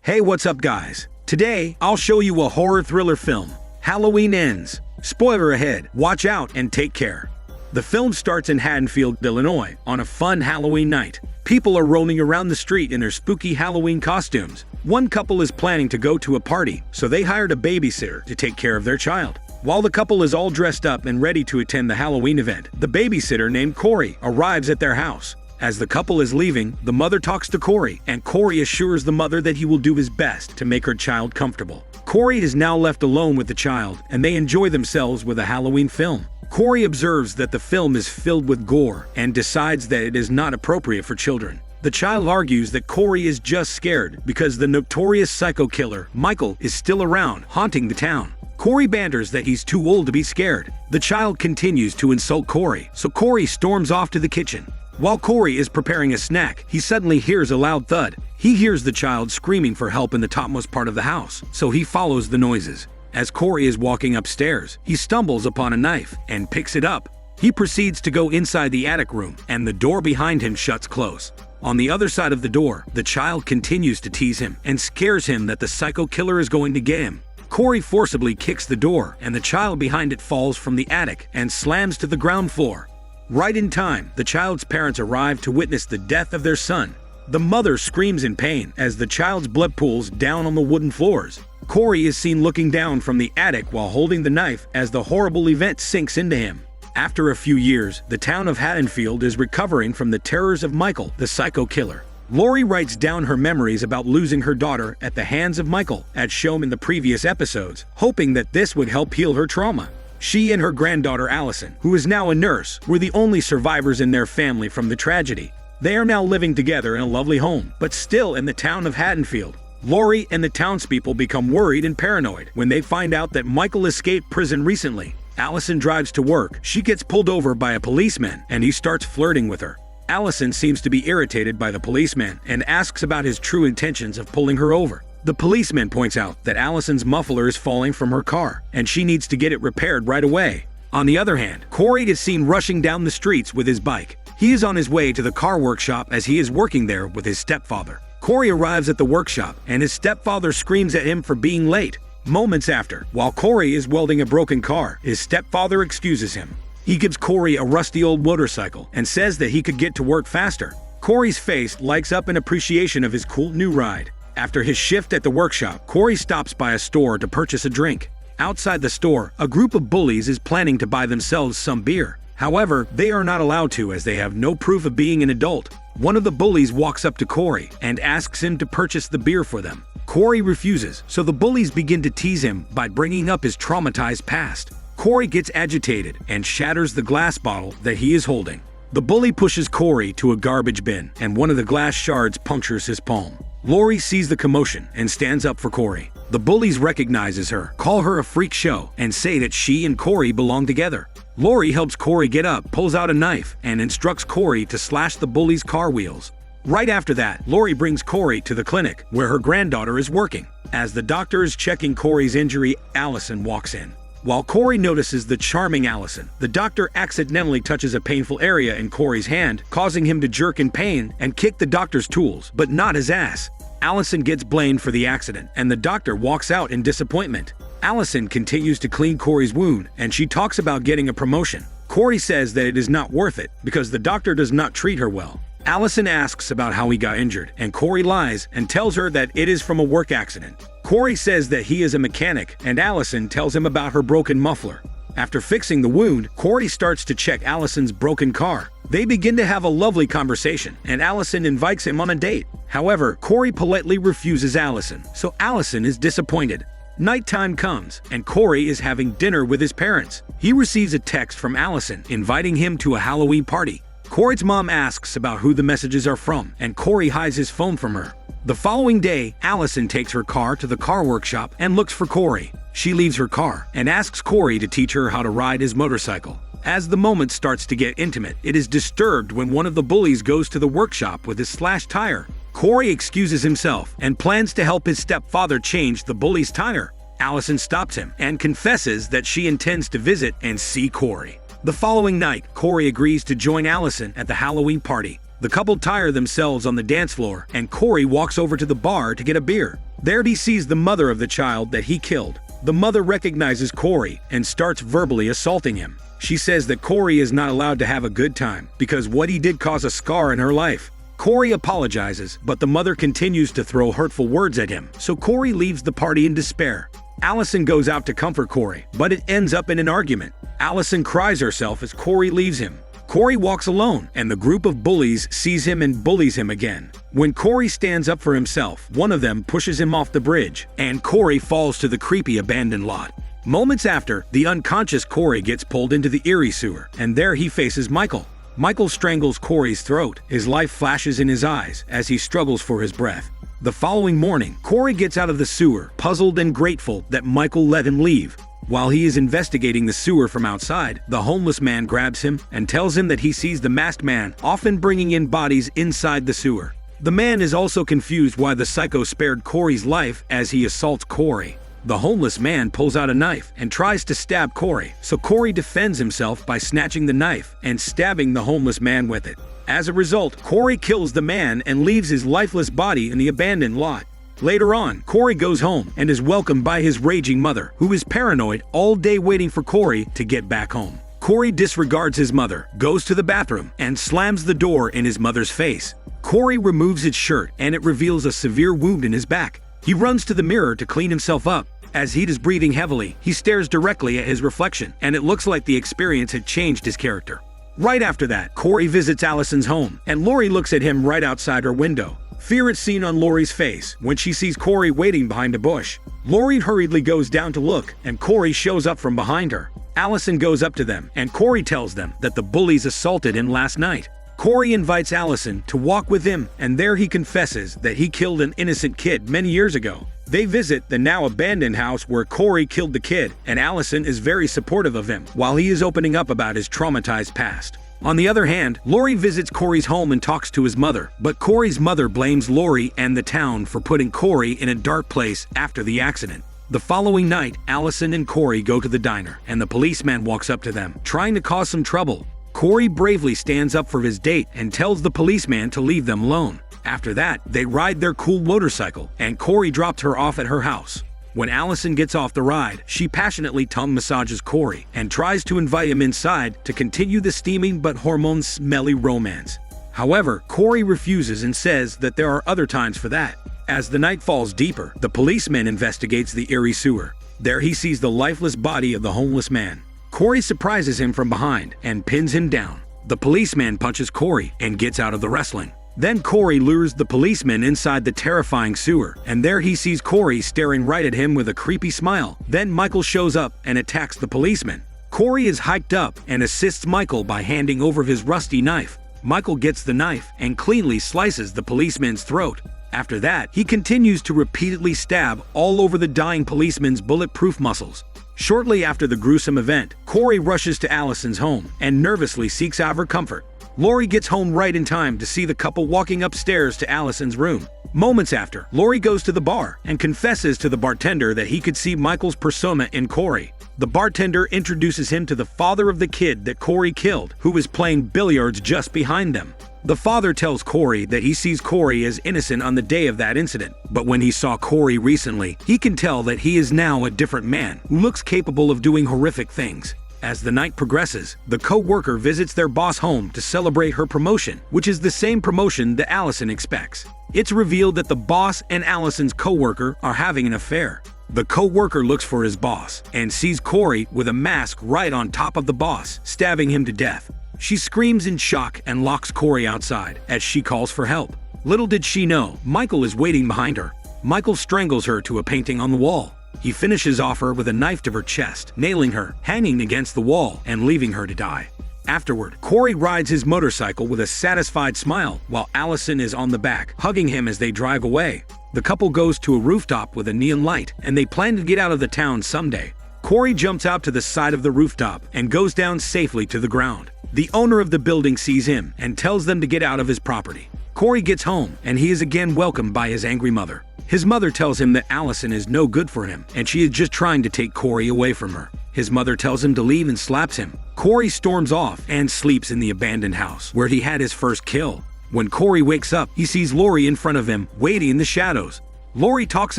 Hey, what's up guys? Today, I'll show you a horror thriller film, Halloween Ends. Spoiler ahead, watch out and take care. The film starts in Haddonfield, Illinois, on a fun Halloween night. People are roaming around the street in their spooky Halloween costumes. One couple is planning to go to a party, so they hired a babysitter to take care of their child. While the couple is all dressed up and ready to attend the Halloween event, the babysitter named Corey arrives at their house. As the couple is leaving, the mother talks to Corey, and Corey assures the mother that he will do his best to make her child comfortable. Corey is now left alone with the child, and they enjoy themselves with a Halloween film. Corey observes that the film is filled with gore and decides that it is not appropriate for children. The child argues that Corey is just scared because the notorious psycho killer, Michael, is still around, haunting the town. Corey banters that he's too old to be scared. The child continues to insult Corey, so Corey storms off to the kitchen. While Corey is preparing a snack, he suddenly hears a loud thud. He hears the child screaming for help in the topmost part of the house, so he follows the noises. As Corey is walking upstairs, he stumbles upon a knife and picks it up. He proceeds to go inside the attic room, and the door behind him shuts close. On the other side of the door, the child continues to tease him and scares him that the psycho killer is going to get him. Corey forcibly kicks the door, and the child behind it falls from the attic and slams to the ground floor. Right in time, the child's parents arrive to witness the death of their son. The mother screams in pain as the child's blood pools down on the wooden floors. Corey is seen looking down from the attic while holding the knife as the horrible event sinks into him. After a few years, the town of Haddonfield is recovering from the terrors of Michael, the psycho killer. Lori writes down her memories about losing her daughter at the hands of Michael, as shown in the previous episodes, hoping that this would help heal her trauma. She and her granddaughter Allison, who is now a nurse, were the only survivors in their family from the tragedy. They are now living together in a lovely home, but still in the town of Haddonfield. Lori and the townspeople become worried and paranoid when they find out that Michael escaped prison recently. Allison drives to work. She gets pulled over by a policeman, and he starts flirting with her. Allison seems to be irritated by the policeman and asks about his true intentions of pulling her over. The policeman points out that Allison's muffler is falling from her car, and she needs to get it repaired right away. On the other hand, Corey is seen rushing down the streets with his bike. He is on his way to the car workshop as he is working there with his stepfather. Corey arrives at the workshop, and his stepfather screams at him for being late. Moments after, while Corey is welding a broken car, his stepfather excuses him. He gives Corey a rusty old motorcycle and says that he could get to work faster. Corey's face lights up in appreciation of his cool new ride. After his shift at the workshop, Corey stops by a store to purchase a drink. Outside the store, a group of bullies is planning to buy themselves some beer. However, they are not allowed to as they have no proof of being an adult. One of the bullies walks up to Corey and asks him to purchase the beer for them. Corey refuses, so the bullies begin to tease him by bringing up his traumatized past. Corey gets agitated and shatters the glass bottle that he is holding. The bully pushes Corey to a garbage bin, and one of the glass shards punctures his palm. Lori sees the commotion and stands up for Corey. The bullies recognizes her, call her a freak show, and say that she and Corey belong together. Lori helps Corey get up, pulls out a knife, and instructs Corey to slash the bully's car wheels. Right after that, Lori brings Corey to the clinic, where her granddaughter is working. As the doctor is checking Corey's injury, Allison walks in. While Corey notices the charming Allison, the doctor accidentally touches a painful area in Corey's hand, causing him to jerk in pain and kick the doctor's tools, but not his ass. Allison gets blamed for the accident, and the doctor walks out in disappointment. Allison continues to clean Corey's wound, and she talks about getting a promotion. Corey says that it is not worth it because the doctor does not treat her well. Allison asks about how he got injured, and Corey lies and tells her that it is from a work accident. Corey says that he is a mechanic, and Allison tells him about her broken muffler. After fixing the wound, Corey starts to check Allison's broken car. They begin to have a lovely conversation, and Allison invites him on a date. However, Corey politely refuses Allison, so Allison is disappointed. Nighttime comes, and Corey is having dinner with his parents. He receives a text from Allison inviting him to a Halloween party. Corey's mom asks about who the messages are from, and Corey hides his phone from her. The following day, Allison takes her car to the car workshop and looks for Corey. She leaves her car and asks Corey to teach her how to ride his motorcycle. As the moment starts to get intimate, it is disturbed when one of the bullies goes to the workshop with his slashed tire. Corey excuses himself and plans to help his stepfather change the bully's tire. Allison stops him and confesses that she intends to visit and see Corey. The following night, Corey agrees to join Allison at the Halloween party. The couple tire themselves on the dance floor, and Corey walks over to the bar to get a beer. There he sees the mother of the child that he killed. The mother recognizes Corey and starts verbally assaulting him. She says that Corey is not allowed to have a good time because what he did caused a scar in her life. Corey apologizes, but the mother continues to throw hurtful words at him, so Corey leaves the party in despair. Allison goes out to comfort Corey, but it ends up in an argument. Allison cries herself as Corey leaves him. Corey walks alone, and the group of bullies sees him and bullies him again. When Corey stands up for himself, one of them pushes him off the bridge, and Corey falls to the creepy abandoned lot. Moments after, the unconscious Corey gets pulled into the Erie sewer, and there he faces Michael. Michael strangles Corey's throat. His life flashes in his eyes as he struggles for his breath. The following morning, Corey gets out of the sewer, puzzled and grateful that Michael let him leave. While he is investigating the sewer from outside, the homeless man grabs him and tells him that he sees the masked man often bringing in bodies inside the sewer. The man is also confused why the psycho spared Corey's life as he assaults Corey. The homeless man pulls out a knife and tries to stab Corey, so Corey defends himself by snatching the knife and stabbing the homeless man with it. As a result, Corey kills the man and leaves his lifeless body in the abandoned lot. Later on, Corey goes home and is welcomed by his raging mother, who is paranoid all day waiting for Corey to get back home. Corey disregards his mother, goes to the bathroom, and slams the door in his mother's face. Corey removes his shirt and it reveals a severe wound in his back. He runs to the mirror to clean himself up. As he is breathing heavily, he stares directly at his reflection, and it looks like the experience had changed his character. Right after that, Corey visits Allison's home, and Lori looks at him right outside her window. Fear is seen on Lori's face when she sees Corey waiting behind a bush. Lori hurriedly goes down to look, and Corey shows up from behind her. Allison goes up to them, and Corey tells them that the bullies assaulted him last night. Corey invites Allison to walk with him, and there he confesses that he killed an innocent kid many years ago. They visit the now abandoned house where Corey killed the kid, and Allison is very supportive of him while he is opening up about his traumatized past. On the other hand, Lori visits Corey's home and talks to his mother, but Corey's mother blames Lori and the town for putting Corey in a dark place after the accident. The following night, Allison and Corey go to the diner, and the policeman walks up to them, trying to cause some trouble. Corey bravely stands up for his date and tells the policeman to leave them alone. After that, they ride their cool motorcycle, and Corey drops her off at her house. When Allison gets off the ride, she passionately tongue massages Corey and tries to invite him inside to continue the steaming but hormone-smelly romance. However, Corey refuses and says that there are other times for that. As the night falls deeper, the policeman investigates the Erie sewer. There he sees the lifeless body of the homeless man. Corey surprises him from behind and pins him down. The policeman punches Corey and gets out of the wrestling. Then Corey lures the policeman inside the terrifying sewer, and there he sees Corey staring right at him with a creepy smile. Then Michael shows up and attacks the policeman. Corey is hiked up and assists Michael by handing over his rusty knife. Michael gets the knife and cleanly slices the policeman's throat. After that, he continues to repeatedly stab all over the dying policeman's bulletproof muscles. Shortly after the gruesome event, Corey rushes to Allison's home and nervously seeks out her comfort. Lori gets home right in time to see the couple walking upstairs to Allison's room. Moments after, Lori goes to the bar and confesses to the bartender that he could see Michael's persona in Corey. The bartender introduces him to the father of the kid that Corey killed, who was playing billiards just behind them. The father tells Corey that he sees Corey as innocent on the day of that incident, but when he saw Corey recently, he can tell that he is now a different man who looks capable of doing horrific things. As the night progresses, the co-worker visits their boss home to celebrate her promotion, which is the same promotion that Allison expects. It's revealed that the boss and Allison's co-worker are having an affair. The co-worker looks for his boss and sees Corey with a mask right on top of the boss, stabbing him to death. She screams in shock and locks Corey outside as she calls for help. Little did she know, Michael is waiting behind her. Michael strangles her to a painting on the wall. He finishes off her with a knife to her chest, nailing her, hanging against the wall, and leaving her to die. Afterward, Corey rides his motorcycle with a satisfied smile while Allison is on the back, hugging him as they drive away. The couple goes to a rooftop with a neon light, and they plan to get out of the town someday. Corey jumps out to the side of the rooftop and goes down safely to the ground. The owner of the building sees him and tells them to get out of his property. Corey gets home, and he is again welcomed by his angry mother. His mother tells him that Allison is no good for him, and she is just trying to take Corey away from her. His mother tells him to leave and slaps him. Corey storms off and sleeps in the abandoned house where he had his first kill. When Corey wakes up, he sees Lori in front of him, waiting in the shadows. Lori talks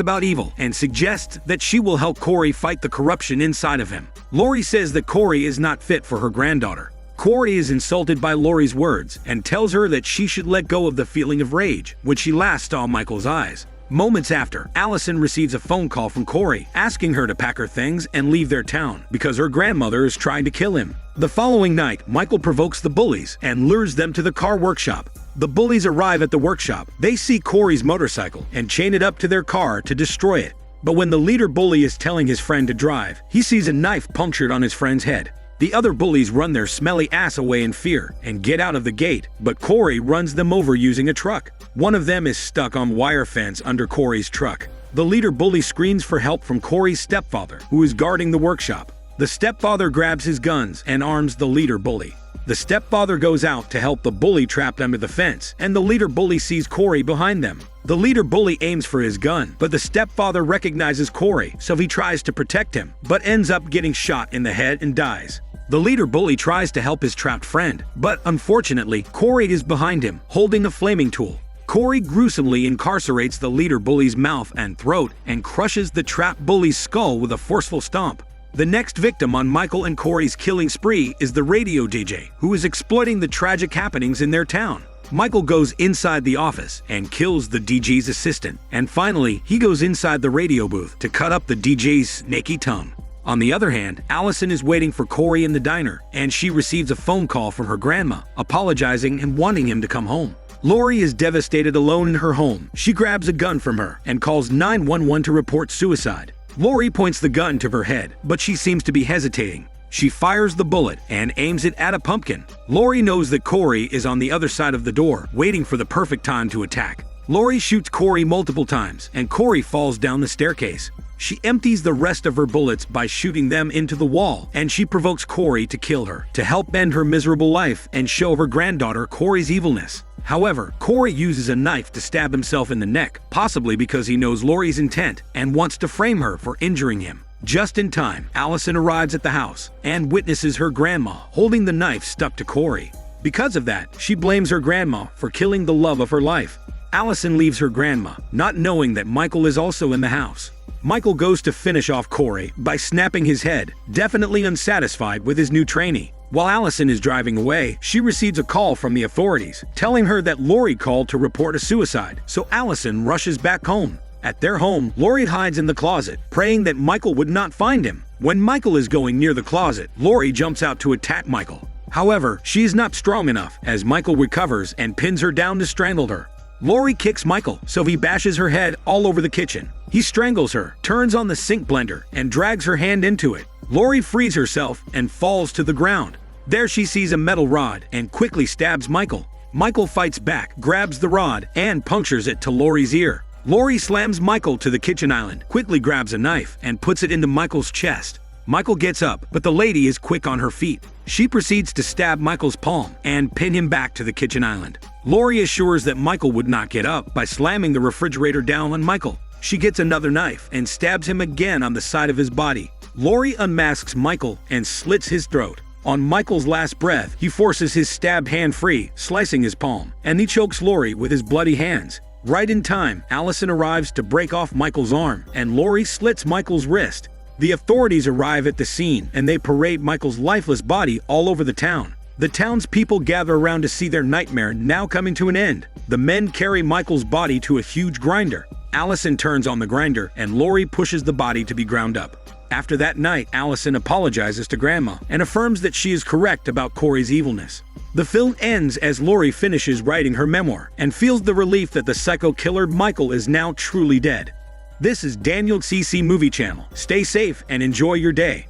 about evil and suggests that she will help Corey fight the corruption inside of him. Lori says that Corey is not fit for her granddaughter. Corey is insulted by Lori's words and tells her that she should let go of the feeling of rage when she last saw Michael's eyes. Moments after, Allison receives a phone call from Corey asking her to pack her things and leave their town because her grandmother is trying to kill him. The following night, Michael provokes the bullies and lures them to the car workshop. The bullies arrive at the workshop. They see Corey's motorcycle and chain it up to their car to destroy it. But when the leader bully is telling his friend to drive, he sees a knife punctured on his friend's head. The other bullies run their smelly ass away in fear and get out of the gate, but Corey runs them over using a truck. One of them is stuck on wire fence under Corey's truck. The leader bully screams for help from Corey's stepfather, who is guarding the workshop. The stepfather grabs his guns and arms the leader bully. The stepfather goes out to help the bully trapped under the fence, and the leader bully sees Corey behind them. The leader bully aims for his gun, but the stepfather recognizes Corey, so he tries to protect him, but ends up getting shot in the head and dies. The leader bully tries to help his trapped friend, but unfortunately, Corey is behind him, holding a flaming tool. Corey gruesomely incarcerates the leader bully's mouth and throat and crushes the trapped bully's skull with a forceful stomp. The next victim on Michael and Corey's killing spree is the radio DJ, who is exploiting the tragic happenings in their town. Michael goes inside the office and kills the DJ's assistant, and finally, he goes inside the radio booth to cut up the DJ's snaky tongue. On the other hand, Allison is waiting for Corey in the diner, and she receives a phone call from her grandma, apologizing and wanting him to come home. Lori is devastated alone in her home. She grabs a gun from her and calls 911 to report suicide. Lori points the gun to her head, but she seems to be hesitating. She fires the bullet and aims it at a pumpkin. Lori knows that Corey is on the other side of the door, waiting for the perfect time to attack. Lori shoots Corey multiple times, and Corey falls down the staircase. She empties the rest of her bullets by shooting them into the wall, and she provokes Corey to kill her, to help end her miserable life and show her granddaughter Corey's evilness. However, Corey uses a knife to stab himself in the neck, possibly because he knows Lori's intent and wants to frame her for injuring him. Just in time, Allison arrives at the house and witnesses her grandma holding the knife stuck to Corey. Because of that, she blames her grandma for killing the love of her life. Allison leaves her grandma, not knowing that Michael is also in the house. Michael goes to finish off Corey by snapping his head, definitely unsatisfied with his new trainee. While Allison is driving away, she receives a call from the authorities, telling her that Lori called to report a suicide, so Allison rushes back home. At their home, Lori hides in the closet, praying that Michael would not find him. When Michael is going near the closet, Lori jumps out to attack Michael. However, she is not strong enough, as Michael recovers and pins her down to strangle her. Lori kicks Michael, so he bashes her head all over the kitchen. He strangles her, turns on the sink blender, and drags her hand into it. Lori frees herself and falls to the ground. There she sees a metal rod and quickly stabs Michael. Michael fights back, grabs the rod, and punctures it to Lori's ear. Lori slams Michael to the kitchen island, quickly grabs a knife, and puts it into Michael's chest. Michael gets up, but the lady is quick on her feet. She proceeds to stab Michael's palm and pin him back to the kitchen island. Lori assures that Michael would not get up by slamming the refrigerator down on Michael. She gets another knife and stabs him again on the side of his body. Lori unmasks Michael and slits his throat. On Michael's last breath, he forces his stabbed hand free, slicing his palm, and he chokes Lori with his bloody hands. Right in time, Allison arrives to break off Michael's arm, and Lori slits Michael's wrist. The authorities arrive at the scene, and they parade Michael's lifeless body all over the town. The townspeople gather around to see their nightmare now coming to an end. The men carry Michael's body to a huge grinder. Allison turns on the grinder, and Lori pushes the body to be ground up. After that night, Allison apologizes to Grandma and affirms that she is correct about Corey's evilness. The film ends as Lori finishes writing her memoir and feels the relief that the psycho killer Michael is now truly dead. This is Daniel CC Movie Channel. Stay safe and enjoy your day.